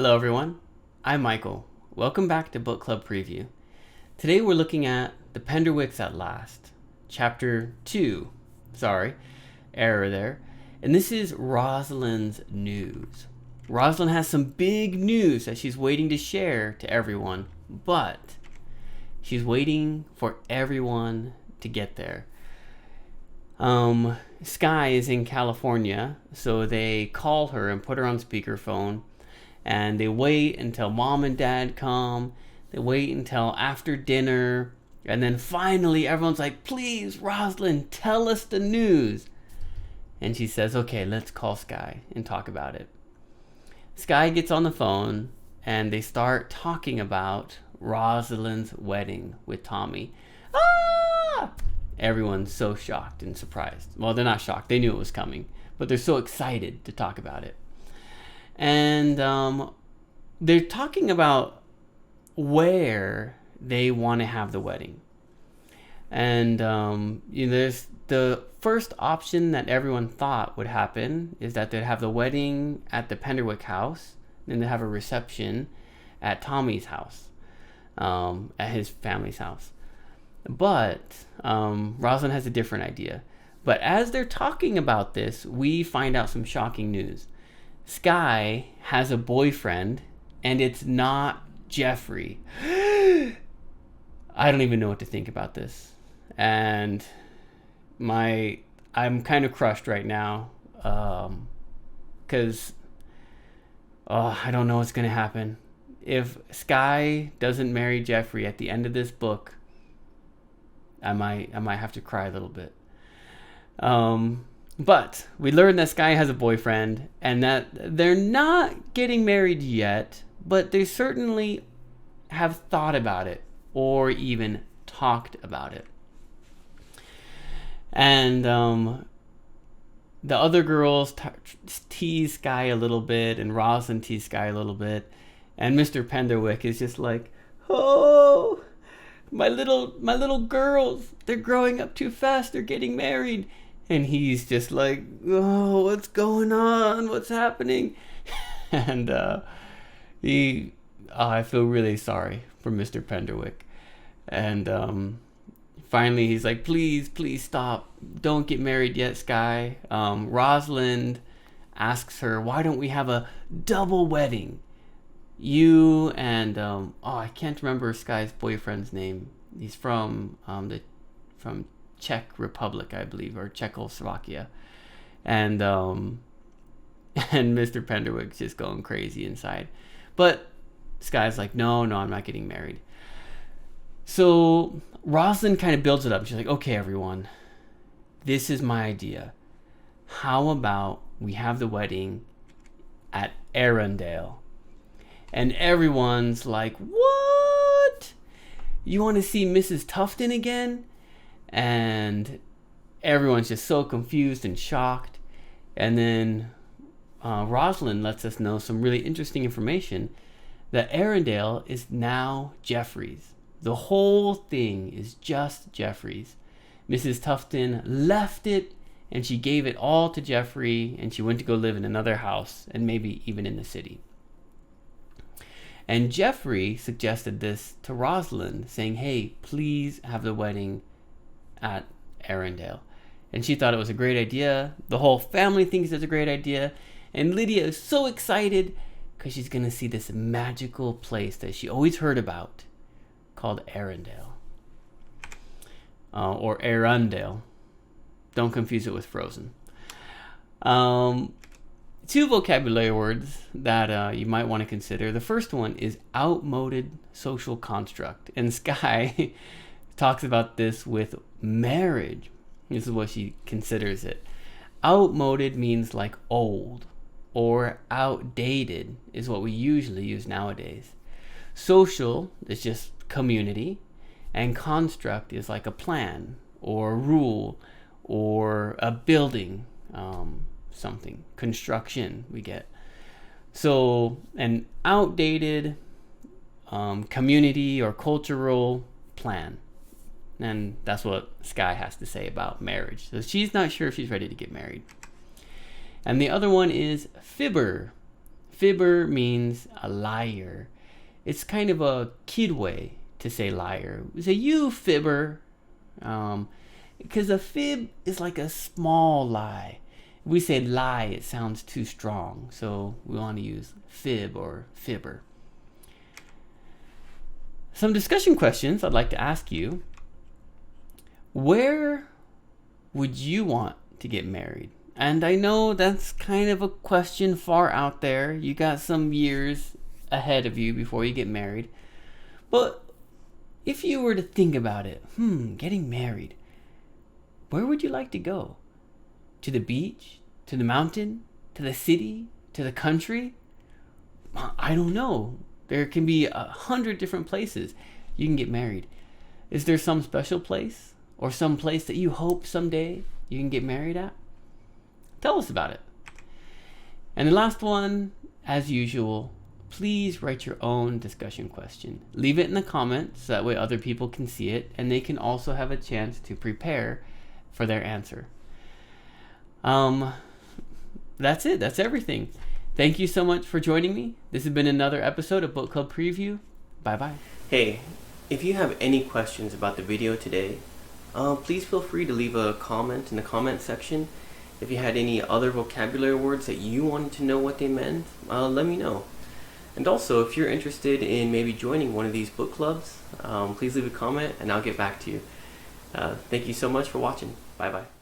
Hello everyone, I'm Michael. Welcome back to Book Club Preview. Today we're looking at The Penderwicks At Last, Chapter 2. Sorry, error there. And this is Rosalind's news. Rosalind has some big news that she's waiting to share to everyone, but she's waiting for everyone to get there. Sky is in California, so they call her and put her on speakerphone, and they wait until mom and dad come. They wait until after dinner, and then finally everyone's like, please, Rosalind, tell us the news. And she says, okay, let's call Sky and talk about it. Sky gets on the phone, and they start talking about Rosalind's wedding with Tommy. Ah! Everyone's so shocked and surprised. Well, they're not shocked. They knew it was coming, but they're so excited to talk about it. And they're talking about where they want to have the wedding. And there's the first option that everyone thought would happen is that they'd have the wedding at the Penderwick house, then they'd have a reception at Tommy's house, at his family's house. But Rosalind has a different idea. But as they're talking about this, we find out some shocking news. Sky has a boyfriend, and it's not Jeffrey. I don't even know what to think about this. And I'm kind of crushed right now, because I don't know what's going to happen. If Sky doesn't marry Jeffrey at the end of this book, I might have to cry a little bit. But we learned that Sky has a boyfriend and that they're not getting married yet, but they certainly have thought about it or even talked about it. And the other girls tease Sky a little bit, and Rosalind tease Sky a little bit, and Mr. Penderwick is just like, oh, my little girls, they're growing up too fast, they're getting married. And he's just like, oh, what's going on? What's happening? And I feel really sorry for Mr. Penderwick. And finally he's like, please stop. Don't get married yet, Sky. Rosalind asks her, why don't we have a double wedding? You and I can't remember Sky's boyfriend's name. He's from Czech Republic, I believe, or Czechoslovakia, and Mr. Penderwick's just going crazy inside. But Sky's like, no, I'm not getting married. So Rosalind kind of builds it up. She's like, okay, everyone, this is my idea. How about we have the wedding at Arundel? And everyone's like, what? You want to see Mrs. Tufton again? And everyone's just so confused and shocked. And then Rosalind lets us know some really interesting information, that Arundel is now Jeffrey's. The whole thing is just Jeffrey's. Mrs. Tufton left it, and she gave it all to Jeffrey, and she went to go live in another house, and maybe even in the city. And Jeffrey suggested this to Rosalind, saying, hey, please have the wedding at Arundel. And she thought it was a great idea. The whole family thinks it's a great idea. And Lydia is so excited because she's going to see this magical place that she always heard about called Arundel. Or Arundel. Don't confuse it with Frozen. Two vocabulary words that you might want to consider. The first one is outmoded social construct. And Sky talks about this with marriage. This is what she considers it. Outmoded means like old, or outdated is what we usually use nowadays. Social is just community, and construct is like a plan or a rule or a building, something, construction we get. So an outdated community or cultural plan. And that's what Sky has to say about marriage. So she's not sure if she's ready to get married. And the other one is fibber. Fibber means a liar. It's kind of a kid way to say liar. We say, you fibber. Because a fib is like a small lie. If we say lie, it sounds too strong. So we want to use fib or fibber. Some discussion questions I'd like to ask you. Where would you want to get married? And I know that's kind of a question far out there. You got some years ahead of you before you get married. But if you were to think about it, getting married, where would you like to go? To the beach? To the mountain? To the city? To the country? I don't know. There can be 100 different places you can get married. Is there some special place? Or some place that you hope someday you can get married at? Tell us about it. And the last one, as usual, please write your own discussion question. Leave it in the comments so that way other people can see it and they can also have a chance to prepare for their answer. That's it. That's everything. Thank you so much for joining me. This has been another episode of Book Club Preview. Bye-bye. Hey, if you have any questions about the video today, please feel free to leave a comment in the comment section. If you had any other vocabulary words that you wanted to know what they meant, let me know. And also, if you're interested in maybe joining one of these book clubs, please leave a comment and I'll get back to you. Thank you so much for watching. Bye-bye.